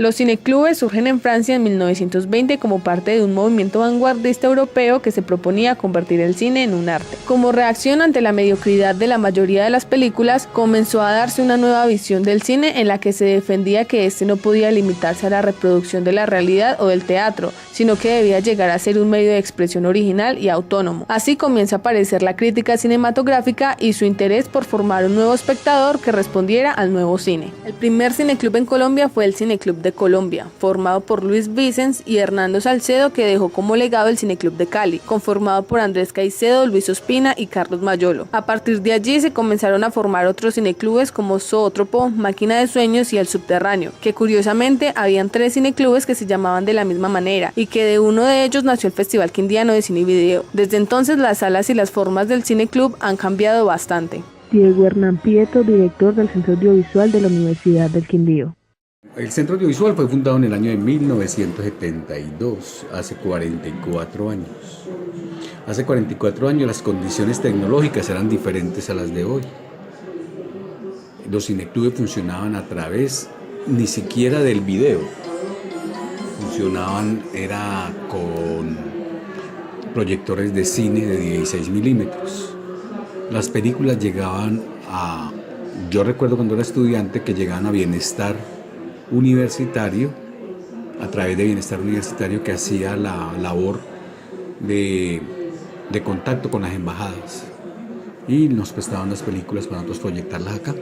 Los cineclubes surgen en Francia en 1920 como parte de un movimiento vanguardista europeo que se proponía convertir el cine en un arte. Como reacción ante la mediocridad de la mayoría de las películas, comenzó a darse una nueva visión del cine en la que se defendía que este no podía limitarse a la reproducción de la realidad o del teatro, sino que debía llegar a ser un medio de expresión original y autónomo. Así comienza a aparecer la crítica cinematográfica y su interés por formar un nuevo espectador que respondiera al nuevo cine. El primer cineclub en Colombia fue el Cineclub de Colombia, formado por Luis Vicens y Hernando Salcedo, que dejó como legado el Cineclub de Cali, conformado por Andrés Caicedo, Luis Ospina y Carlos Mayolo. A partir de allí se comenzaron a formar otros cineclubes como Zoótropo, Máquina de Sueños y El Subterráneo, que curiosamente habían 3 cineclubes que se llamaban de la misma manera y que de uno de ellos nació el Festival Quindiano de Cine y Video. Desde entonces las salas y las formas del cineclub han cambiado bastante. Diego Hernán Prieto, director del Centro Audiovisual de la Universidad del Quindío. El Centro Audiovisual fue fundado en el año de 1972, hace 44 años. Hace 44 años las condiciones tecnológicas eran diferentes a las de hoy. Los cineclubes funcionaban a través ni siquiera del video. Funcionaban con proyectores de cine de 16 milímetros. Las películas llegaban yo recuerdo cuando era estudiante que llegaban a Bienestar Universitario, a través de Bienestar Universitario, que hacía la labor de contacto con las embajadas y nos prestaban las películas para nosotros proyectarlas acá.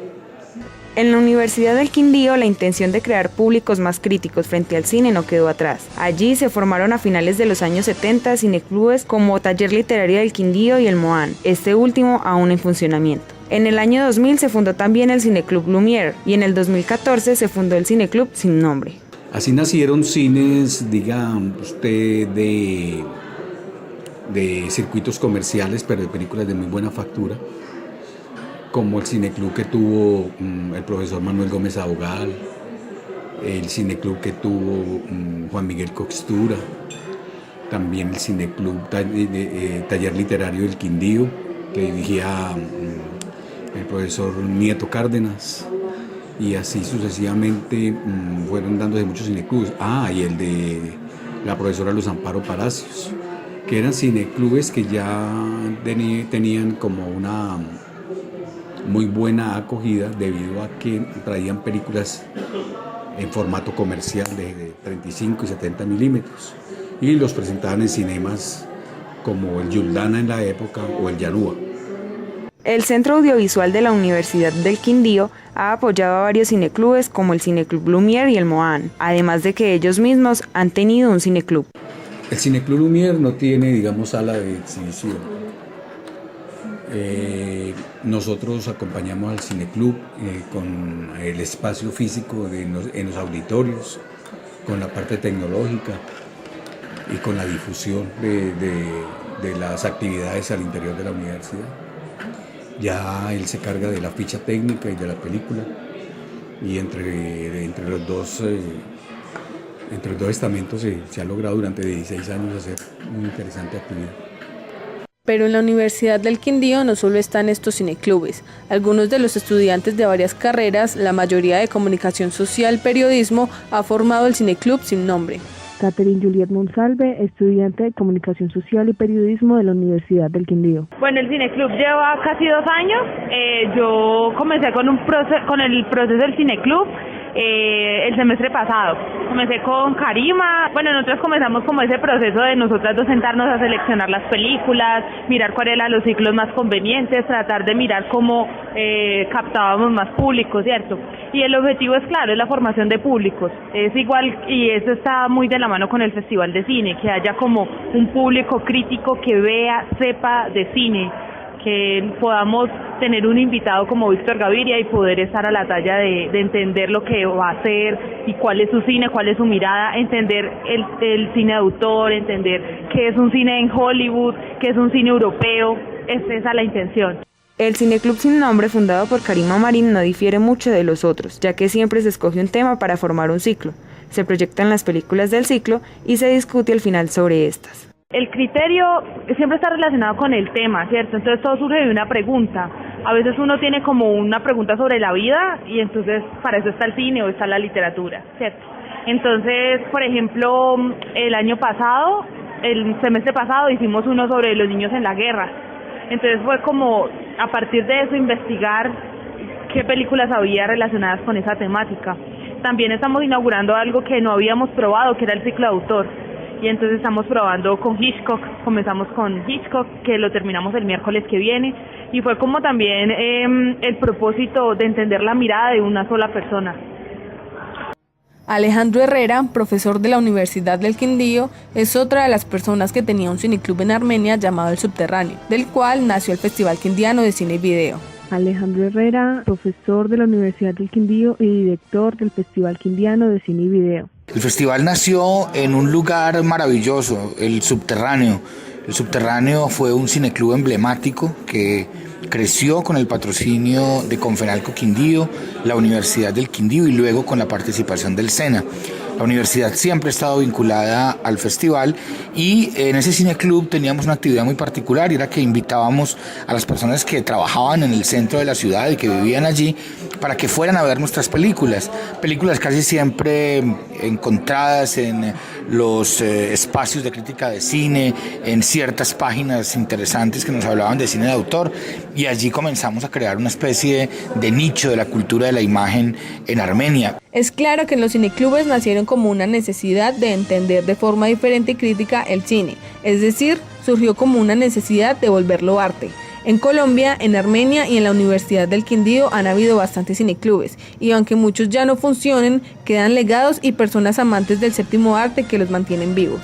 En la Universidad del Quindío, la intención de crear públicos más críticos frente al cine no quedó atrás. Allí se formaron a finales de los años 70 cineclubes como Taller Literario del Quindío y el Moan, este último aún en funcionamiento. En el año 2000 se fundó también el Cineclub Lumière y en el 2014 se fundó el Cineclub Sin Nombre. Así nacieron cines, diga usted, de circuitos comerciales, pero de películas de muy buena factura, como el cineclub que tuvo el profesor Manuel Gómez Abogal, el cineclub que tuvo Juan Miguel Coxtura, también el cineclub Taller Literario del Quindío, que dirigía el profesor Nieto Cárdenas, y así sucesivamente fueron dándose muchos cineclubes. Y el de la profesora Luz Amparo Palacios, que eran cineclubes que ya tenían como una muy buena acogida debido a que traían películas en formato comercial de 35 y 70 milímetros y los presentaban en cinemas como el Yuldana en la época o el Yarúa. El Centro Audiovisual de la Universidad del Quindío ha apoyado a varios cineclubes como el Cineclub Lumière y el Moan, además de que ellos mismos han tenido un cineclub. El Cineclub Lumière no tiene, digamos, sala de exhibición. Nosotros acompañamos al cineclub con el espacio físico en los auditorios, con la parte tecnológica y con la difusión de las actividades al interior de la universidad. Ya él se carga de la ficha técnica y de la película, y entre los dos estamentos se ha logrado durante 16 años hacer una interesante actividad. Pero en la Universidad del Quindío no solo están estos cineclubes. Algunos de los estudiantes de varias carreras, la mayoría de comunicación social, periodismo, ha formado el Cineclub Sin Nombre. Catherine Juliet Monsalve, estudiante de Comunicación Social y Periodismo de la Universidad del Quindío. Bueno, el Cineclub lleva casi 2 años. Yo comencé con el proceso del Cineclub el semestre pasado. Comencé con Karima. Bueno, nosotros comenzamos como ese proceso de nosotras dos sentarnos a seleccionar las películas, mirar cuáles eran los ciclos más convenientes, tratar de mirar cómo captábamos más público, ¿cierto? Y el objetivo es claro, es la formación de públicos. Es igual, y eso está muy de la mano con el Festival de Cine, que haya como un público crítico que vea, sepa de cine, que podamos tener un invitado como Víctor Gaviria y poder estar a la talla de entender lo que va a hacer y cuál es su cine, cuál es su mirada, entender el cine de autor, entender qué es un cine en Hollywood, qué es un cine europeo. Esa es la intención. El Cineclub Sin Nombre, fundado por Karima Marín, no difiere mucho de los otros, ya que siempre se escoge un tema para formar un ciclo. Se proyectan las películas del ciclo y se discute al final sobre estas. El criterio siempre está relacionado con el tema, ¿cierto? Entonces todo surge de una pregunta. A veces uno tiene como una pregunta sobre la vida y entonces para eso está el cine o está la literatura, ¿cierto? Entonces, por ejemplo, el semestre pasado hicimos uno sobre los niños en la guerra. Entonces fue como, a partir de eso, investigar qué películas había relacionadas con esa temática. También estamos inaugurando algo que no habíamos probado, que era el ciclo de autor. Y entonces estamos probando con Hitchcock, comenzamos con Hitchcock, que lo terminamos el miércoles que viene. Y fue como también el propósito de entender la mirada de una sola persona. Alejandro Herrera, profesor de la Universidad del Quindío, es otra de las personas que tenía un cineclub en Armenia llamado El Subterráneo, del cual nació el Festival Quindiano de Cine y Video. Alejandro Herrera, profesor de la Universidad del Quindío y director del Festival Quindiano de Cine y Video. El festival nació en un lugar maravilloso, El Subterráneo. El Subterráneo fue un cineclub emblemático que creció con el patrocinio de Confenalco Quindío, la Universidad del Quindío y luego con la participación del SENA. La universidad siempre ha estado vinculada al festival y en ese cineclub teníamos una actividad muy particular y era que invitábamos a las personas que trabajaban en el centro de la ciudad y que vivían allí para que fueran a ver nuestras películas casi siempre encontradas en los espacios de crítica de cine, en ciertas páginas interesantes que nos hablaban de cine de autor, y allí comenzamos a crear una especie de nicho de la cultura de la imagen en Armenia. Es claro que en los cineclubes nacieron como una necesidad de entender de forma diferente y crítica el cine, es decir, surgió como una necesidad de volverlo arte. En Colombia, en Armenia y en la Universidad del Quindío han habido bastantes cineclubes, y aunque muchos ya no funcionen, quedan legados y personas amantes del séptimo arte que los mantienen vivos.